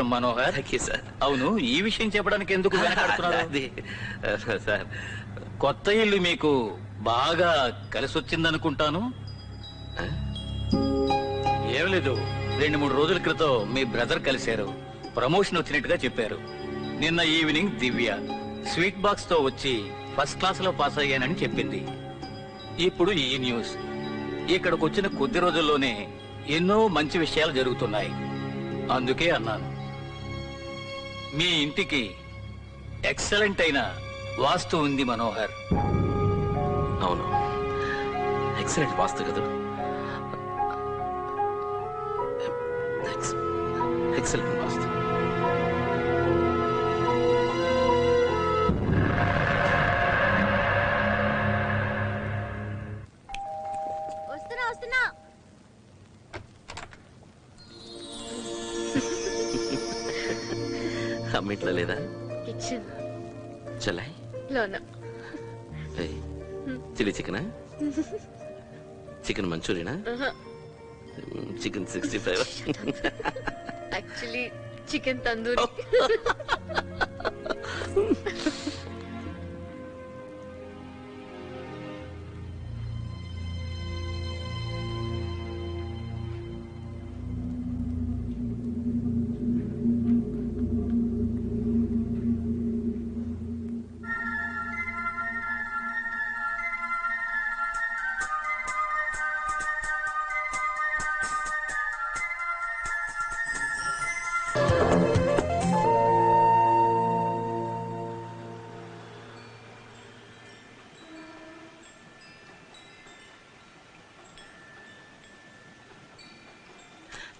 Manohar sir. అవును, ఈ విషయం చెప్పడానికి ఎందుకు వెనకాడుతున్నారు? సార్, కొత్త ఇల్లు మీకు బాగా కలిసి వచ్చిందనుకుంటాను. ఏం లేదు, 2-3 రోజుల క్రితం మీ బ్రదర్ కలిశారు, ప్రమోషన్ వచ్చినట్టుగా చెప్పారు. నిన్న ఈవినింగ్ దివ్య స్వీట్ బాక్స్ తో వచ్చి ఫస్ట్ క్లాస్ లో పాస్ అయ్యానని చెప్పింది. ఇప్పుడు ఈ న్యూస్. ఇక్కడికి వచ్చిన కొద్ది రోజుల్లోనే ఎన్నో మంచి విషయాలు జరుగుతున్నాయి. అందుకే అన్నాను, మీ ఇంటికి ఎక్సలెంట్ అయిన వాస్తు ఉంది మనోహర్. అవును, ఎక్సలెంట్ వాస్తు కదా. ఎక్సలెంట్ వాస్తు. వస్తున్నా అమ్మిట్లో లేదా? కిచెన్ చలాయ్ లోన. చిల్లీ చికెనా? చికెన్ మంచూరియనా? Chicken 65? Actually chicken tandoori.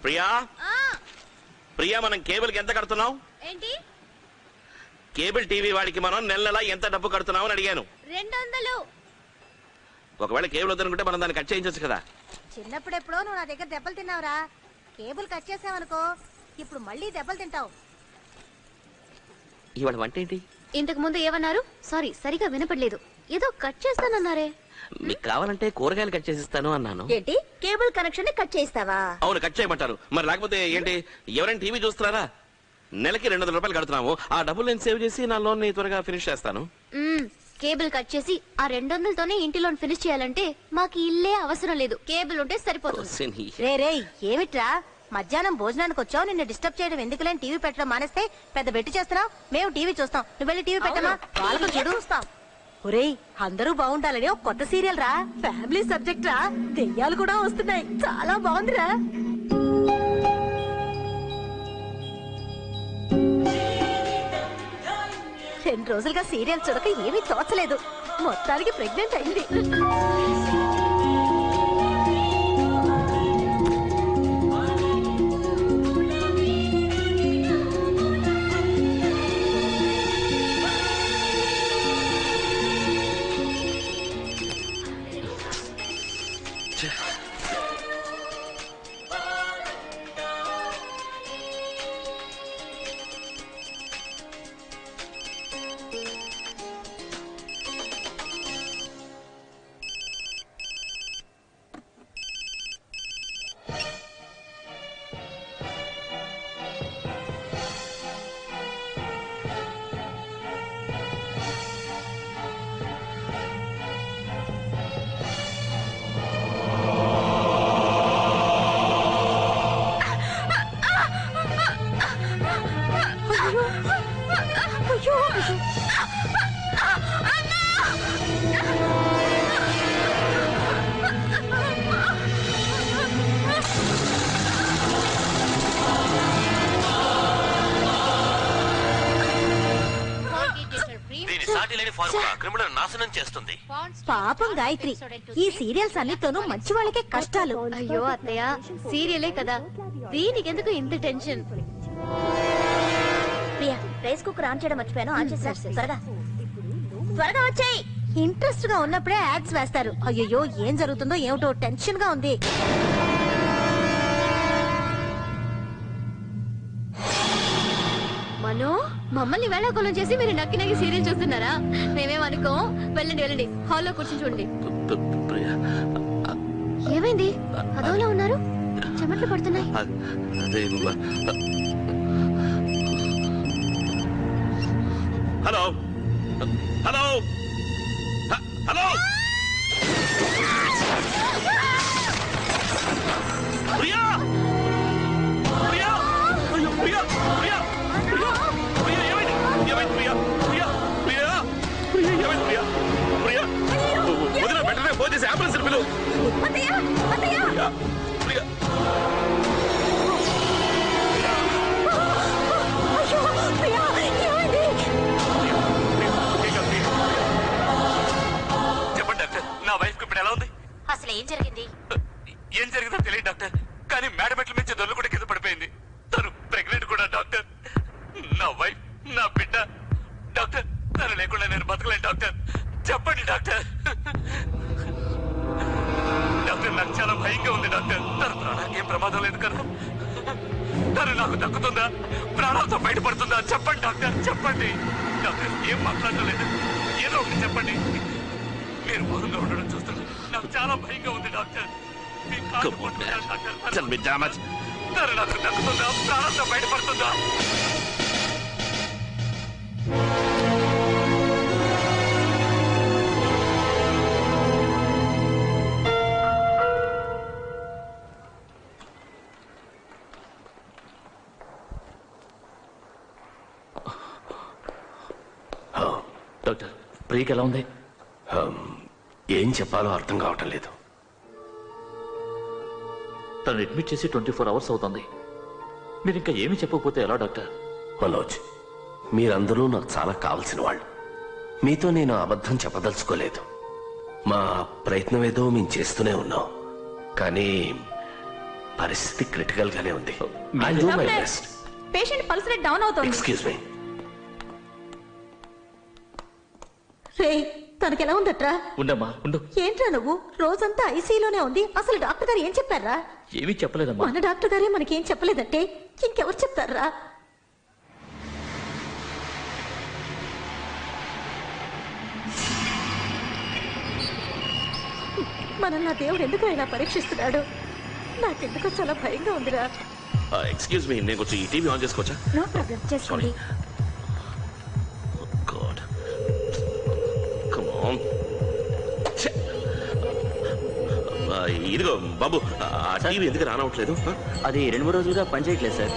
Priya, Priya, మనం కేబుల్ కి ఎంత కడుతున్నావు? ఏంటి? కేబుల్ టీవీ వాడికి మనం నెల ఎంత డబ్బు కడుతున్నావు అని అడిగాను. 200. ఒకవేళ కేబుల్ వద్దనుకుంటే మనం దాన్ని కట్ చేయించచ్చు కదా. చిన్నప్పుడు ఎప్పుడో నువ్వు నా దగ్గర దెబ్బలు తిన్నావురా. కేబుల్ కట్ చేసావనుకో, ఇప్పుడు మళ్ళీ దెబ్బలు తింటావు. ఇవాళ వంట ఏంటి? ఇంతకు ముందు ఏమన్నారు? సారీ, సరిగా వినపడలేదు. ఏదో కట్ చేస్తానన్నారే. మీకు కావాలంటే కూరగాయలు కట్ చేసిస్తాను అన్నాను. ఏంటి, కేబుల్ కనెక్షన్ కట్ చేస్తావా? అవును, కట్ చేయమంటారు. మరి లేకపోతే ఏంటి, ఎవరైనా టీవీ చూస్తున్నారా? నెలకి 200 రూపాయలు కడుతున్నాము. ఆ డబ్బులు నేను సేవ్ చేసి నా లోన్ ని త్వరగా ఫినిష్ చేస్తాను. కేబుల్ కట్ చేసి ఆ 200తోనే ఇంటి లోన్ ఫినిష్ చేయాలంటే మాకు ఇల్లే అవసరం లేదు, కేబుల్ ఉంటే సరిపోతుంది. రే ఏమిట్రా, మధ్యాహ్నం భోజనానికి వచ్చావు, నిన్ను డిస్టర్బ్ చేయడం ఎందుకులేని టీవీ పెట్టడం మానేస్తే పెద్ద బెట్టి చేస్తున్నావు. మేము టీవీ చూస్తాం, నువ్వు వెళ్ళి టీవీ పెట్టమా? వాళ్ళకు చెడు చూస్తాం. ఒరేయ్, అందరూ బాగుండాలని ఒక కొత్త సీరియల్ రా, ఫ్యామిలీ సబ్జెక్ట్ రా, దెయ్యాలు కూడా వస్తున్నాయి, చాలా బాగుందిరా. రెండు రోజులుగా సీరియల్ చూడక ఏమీ తోచలేదు, మొత్తానికి ప్రెగ్నెంట్ అయింది. నాశనం చేస్తుంది. పాపం గాయత్రి, ఈ సీరియల్స్ అన్నిటితోనూ మంచి వాళ్ళకే కష్టాలు. అయ్యో అత్తయ్య, సీరియలే కదా, దీనికి ఎందుకు ఇంత tension? Priya, rice cooker on చేయడం మర్చిపోయాను, ఆన్ చేసి త్వరగా వచ్చేయ్. ఇంట్రెస్ట్ గా ఉన్నప్పుడే యాడ్స్ వేస్తారు. అయ్యో, ఏం జరుగుతుందో ఏమిటో టెన్షన్ గా ఉంది. మనో, మమ్మల్ని వేళాకోళం చేసి మీరు నక్కి నక్కి సీరియల్ చూస్తున్నారా? మేమేమనుకో. వెళ్ళండి వెళ్ళండి, హాల్లో కూర్చొని చూడండి. ఏమైంది, అదోలా ఉన్నారు? చెమట్లు పడుతున్నాయి. Hello hello hello Priya Priya అయ్యో ప్రియా ప్రియా ప్రియా ప్రియా ఏమైంది ఏమైంది ప్రియా ప్రియా ప్రియా ప్రియా ఏమైంది ప్రియా ప్రియా వదిన వెంటనే ఫోన్ చేసి అంబులెన్స్ పిలువు ప్రియా ప్రియా చెప్పండి డాక్టర్ నా వైఫ్ కి ఇప్పుడు ఎలా ఉంది? అసలు ఏం జరిగింది? ఏం జరిగిందో తెలియదు డాక్టర్, కానీ మేడమెట్ల నుంచి దొల్లు కూడా కింద పడిపోయింది. తను ప్రెగ్నెంట్ కూడా డాక్టర్. నా వైఫ్ నా బిడ్డ డాక్టర్. తను లేకుండా నేను బతకలేను డాక్టర్. చెప్పండి డాక్టర్. డాక్టర్ నాకు చాలా భయంగా ఉంది డాక్టర్. తన ప్రాణానికి ఏం ప్రమాదం లేదు కదా? తను నాకు దక్కుతుందా? ప్రాణాలతో బయటపడుతుందా? చెప్పండి డాక్టర్, చెప్పండి డాక్టర్. ఏం మాట్లాడలేదు, ఏదో ఒకటి చెప్పండి. మీరు మౌనంగా ఉండడం చూస్తాను నాకు చాలా భయంగా ఉంది డాక్టర్. మీ కాలు పట్టుకుంటాను డాక్టర్. తను నాకు దక్కుతుందా? ప్రాణాలతో బయటపడుతుందా? డాక్టర్ ప్రియకి ఎలా ఉంది? ఏం చెప్పాలో అర్థం కావటం లేదు. తను అడ్మిట్ చేసి 24 అవర్స్ అవుతుంది. మీరు ఇంకా ఏమి చెప్పకపోతే ఎలా డాక్టర్? మనోజ్, మీరందరూ నాకు చాలా కావలసిన వాళ్ళు. మీతో నేను అబద్ధం చెప్పదలుచుకోలేదు. మా ప్రయత్నం ఏదో మేము చేస్తూనే ఉన్నాం, కానీ పరిస్థితి క్రిటికల్ గానే ఉంది. I'll do my best. Patient pulse rate down అవుతుంది. Excuse me. రే తనకి ఎలా ఉందట్రా? ఉండమ్మా ఉండు. ఏంట్రా నువ్వు? రోజంతా ఐసీలోనే ఉంది. అసలు డాక్టర్ గారు ఏం చెప్పారా? ఏమీ చెప్పలేదమ్మా. మన డాక్టర్ గారే మనకేం చెప్పలేదంటే ఇంకెవరు చెప్తారా? మనల్ని ఆ దేవుడు ఎందుకు ఇలా పరీక్షిస్తున్నాడు? నాకెందుకో చాలా భయంగా ఉందిరా. ఎక్స్క్యూజ్ మీ, నేను కొంచెం ఈ టీవీ ఆన్ చేసుకోవచ్చా? నో ప్రాబ్లం, చేసుకోండి. God. Come on. ఇదిగో బాబు, ఆ టీవీ ఎందుకు రానవట్లేదు? అది 2-3 రోజులుగా పనిచేయట్లేదు సార్.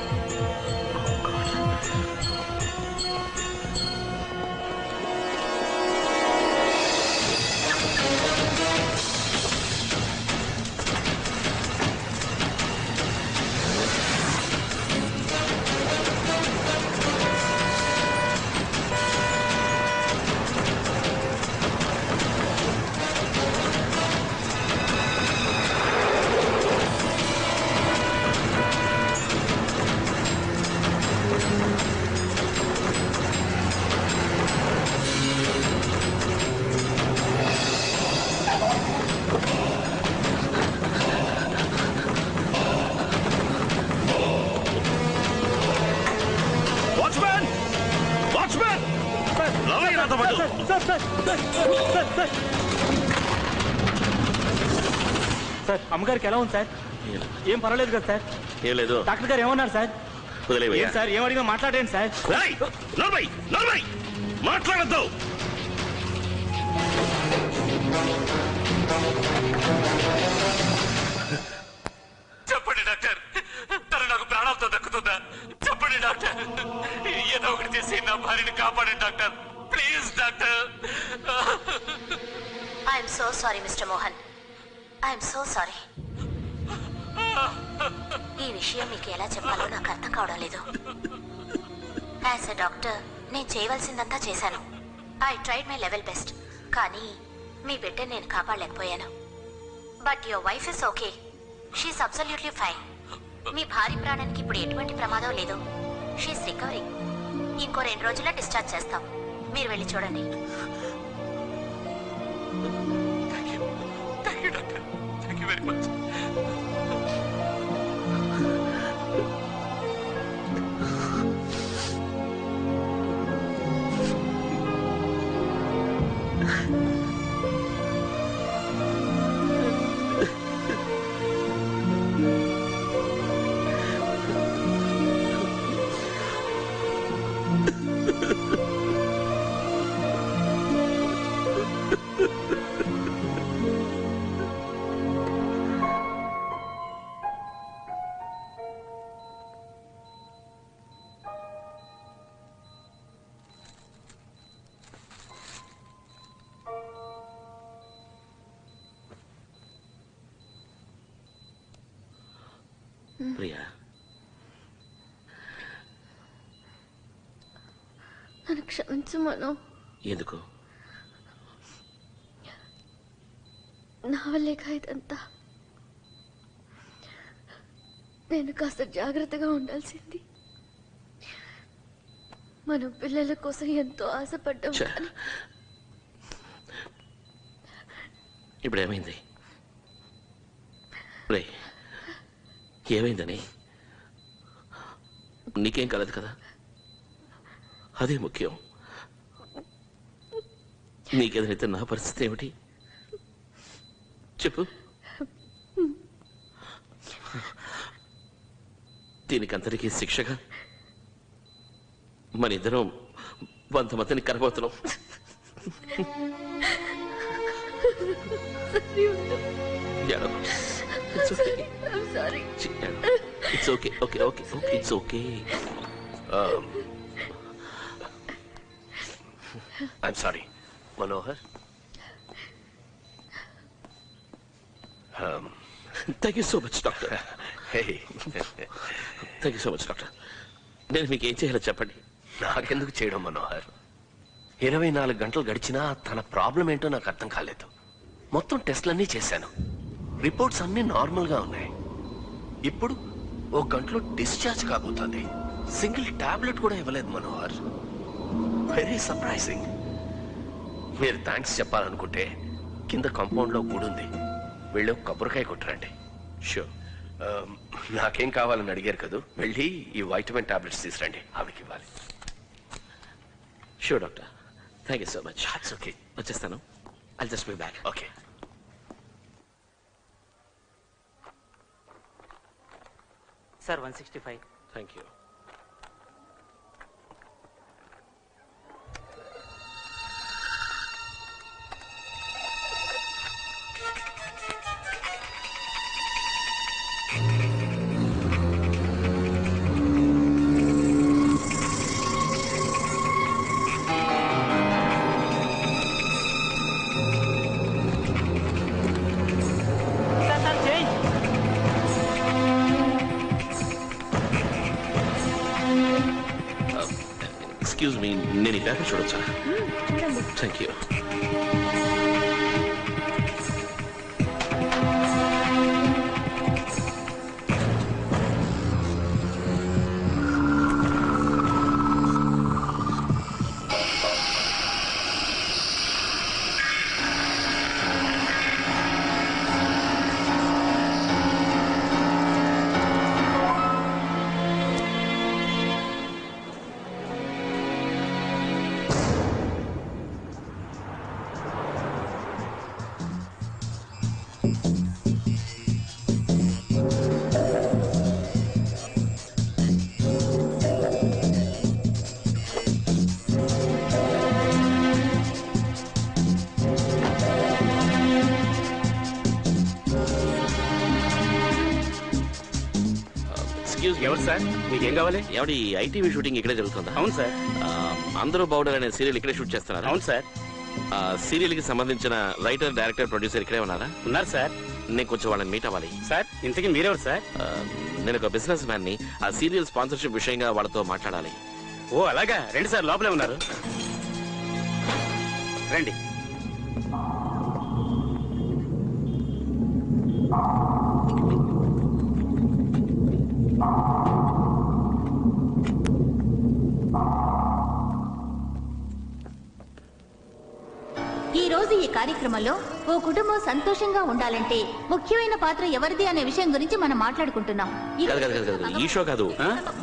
సార్ అమ్మగారికి ఎలా ఉంది సార్? ఏం పర్వాలేదు కదా సార్? ఏం లేదు. డాక్టర్ గారు ఏమన్నారు సార్? వదిలేవయ్యా. ఏం సార్ ఏం అడిగినా మాట్లాడండి సార్. మాట్లాడద్దు. చెప్పండి డాక్టర్, తను నాకు ప్రాణాలతో దక్కుతుందా? చెప్పండి డాక్టర్, ఏదో ఒకటి చేసి నా భార్యని కాపాడండి doctor, please doctor. I'm so sorry mister Mohan, I'm so sorry. ఈ విషయం మీకు ఎలా చెప్పాలో నాకు అర్థం కావడం లేదు. యాజ్ ఎ డాక్టర్ నేను చేయవలసిందంతా చేశాను. I tried my level best. కానీ మీ బిడ్డని నేను కాపాడలేకపోయాను. But your wife is okay, she's absolutely fine. మీ భార్య ప్రాణానికి ఇప్పుడు ఎటువంటి ప్రమాదం లేదు. She's recovering. ఇంకో 2 రోజుల్లో డిశ్చార్జ్ చేస్తాం. మీరు వెళ్ళి చూడండి. Thank you doctor, thank you very much. Priya, నన్ను క్షమించు మనో. ఎందుకు? నా వల్లేక ఇదంతా. నేను కాస్త జాగ్రత్తగా ఉండాల్సింది. మనం పిల్లల కోసం ఎంతో ఆశపడ్డాం. ఇప్పుడు ఏమైంది? రే, ఏమైందని? నీకేం కలదు కదా, అదే ముఖ్యం. నీకేదైతే నా పరిస్థితి ఏమిటి చెప్పు. దీనికంతటికీ శిక్షగా మన ఇద్దరం 100 మందిని కరబోతున్నాం. It's okay. It's okay. I'm sorry, Manohar. Thank you so much, doctor. Hey. Thank you so much, doctor. నేను మీకు ఏం చేయాలో చెప్పండి. నాకెందుకు చేయడం మనోహర్? 24 గంటలు గడిచినా తన ప్రాబ్లం ఏంటో నాకు అర్థం కాలేదు. మొత్తం టెస్ట్లన్నీ చేశాను, రిపోర్ట్స్ అన్నీ నార్మల్గా ఉన్నాయి. ఇప్పుడు 1 గంటలో డిశ్చార్జ్ కాబోతుంది. సింగిల్ టాబ్లెట్ కూడా ఇవ్వలేదు మనోహర్. Very surprising. మీరు థ్యాంక్స్ చెప్పాలనుకుంటే కింద కాంపౌండ్లో గుడి ఉంది, వెళ్ళి కొబ్బరికాయ కొట్టరండి. షూర్. నాకేం కావాలని అడిగారు కదా, వెళ్ళి ఈ వైటమిన్ టాబ్లెట్స్ తీసురండి, ఆవిడకి ఇవ్వాలి. Sure doctor, thank you so much. It's okay, వచ్చేస్తాను. I'll just be back. Okay. Sir 165. Thank you. Excuse me, నేను ఈ పేపర్ చూడొచ్చా? Thank you. ఎవరు సార్, మీకేం కావాలి? ఎవడి ఐటీవీ షూటింగ్ ఇక్కడే జరుగుతుందా? అవును సార్. అందరూ బౌడర్ అనే సీరియల్ ఇక్కడే షూట్ చేస్తున్నారు? అవును సార్. సీరియల్ కి సంబంధించిన రైటర్, డైరెక్టర్, ప్రొడ్యూసర్ ఇక్కడే ఉన్నారా? ఉన్నారు సార్. నేను కొంచెం వాళ్ళని మీట్ అవ్వాలి. సార్, ఇంతకీ మీరెవరు సార్? నేను ఒక బిజినెస్ మ్యాన్ ని. ఆ సీరియల్ స్పాన్సర్షిప్ విషయంగా వాళ్ళతో మాట్లాడాలి. ఓ అలాగా, రండి సార్, లోపలే ఉన్నారు, రండి. ఈ రోజు ఈ కార్యక్రమంలో ఓ కుటుంబం సంతోషంగా ఉండాలంటే ముఖ్యమైన పాత్ర ఎవరిది అనే విషయం గురించి మనం మాట్లాడుకుంటున్నాం. ఈ షో కాదు,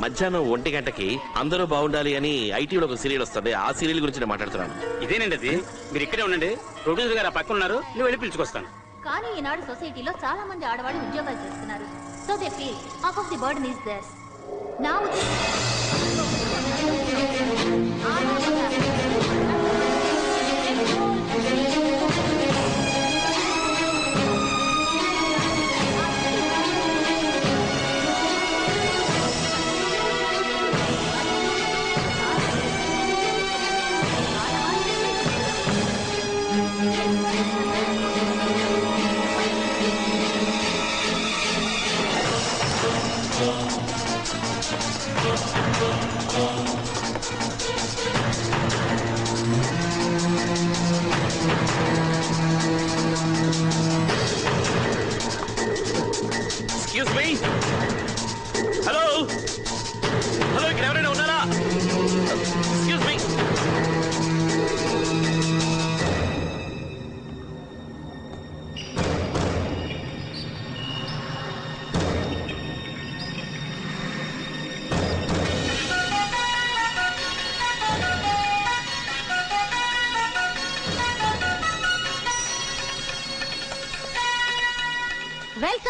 మధ్యాహ్నం 1 గంటకి అందరూ బాగుండాలి అని ఐటీవీలో ఒక సీరియల్ వస్తుంది. ఆ సీరియల్ గురించి నేను మాట్లాడుతున్నాను. ఇదేనండి అది. మీరు ఇక్కడే ఉండండి, ప్రొడ్యూసర్ గారు ఆ పక్కన ఉన్నారు, నేను వెళ్ళి పిలుచుకొస్తాను. కానీ ఈనాడు సొసైటీలో చాలా మంది ఆడవాళ్ళు ఉద్యోగాలు చేస్తున్నారు. So they feel half of the burden is there's. నా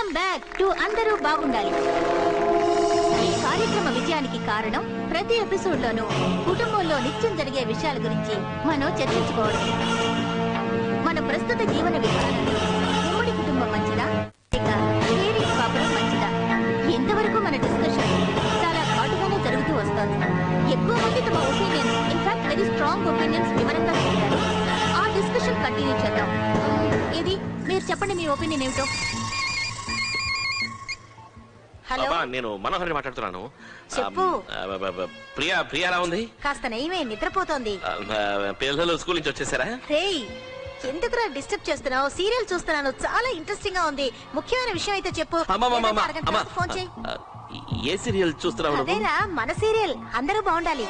వెల్కమ్ బ్యాక్ టు అందరూ బాగుండాలి. ఈ కార్యక్రమ విజయానికి కారణం ప్రతి ఎపిసోడ్ లోనూ కుటుంబంలో నిత్యం జరిగే విషయాల గురించి మనం చర్చించుకోవడం. మన ప్రస్తుత జీవన విధానంలో ఉమ్మడి కుటుంబం మంచిదా లేక షేరింగ్ కాపురం మంచిదా? ఎంతవరకు మన డిస్కషన్ చాలా ఘాటుగానే జరుగుతూ వస్తోంది. ఎక్కువ మంది తమ opinions, in fact very strong opinions వివరంగా చెప్పారు. ఆ డిస్కషన్ కంటిన్యూ చేద్దాం. ఇది మీరు చెప్పండి, మీ ఒపీనియన్ ఏమిటో. హలో, నేను మనోహర్ మాట్లాడుతున్నాను. చెప్పు. ప్రియా ఎలా ఉంది? కాస్త నయమే, నిద్రపోతోంది. పిల్లలు స్కూల్ నుంచి వచ్చేసారా? రేయ్, ఎందుకురా డిస్టర్బ్ చేస్తున్నావు? సీరియల్ చూస్తున్నాను, చాలా ఇంట్రెస్టింగ్ గా ఉంది. ముఖ్యమైన విషయం అయితే చెప్పు. ఫోన్ చేయి. ఏ సీరియల్ చూస్తున్నావు? అదేరా మన సీరియల్ అందరూ బాగుండాలి.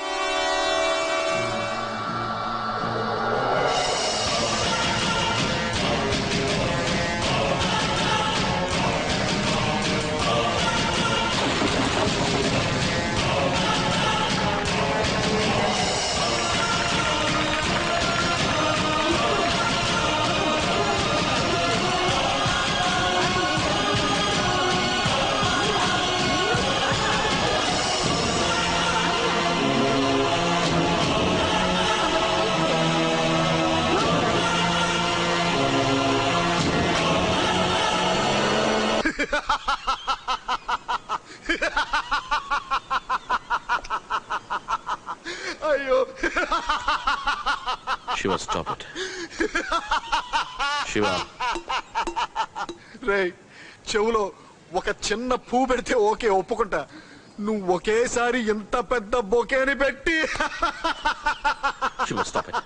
అయ్యో శివ, స్టాప్ ఇట్. శివ, రేయ్, చెవులో ఒక చిన్న పువ్వు పెడితే ఓకే, ఒప్పుకుంటా. నువ్వు ఒకేసారి ఇంత పెద్ద బొకేని పెట్టి Shiva, stop it.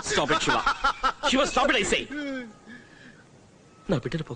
Stop it Shiva. Shiva, stop it I say. నా బిడ్డను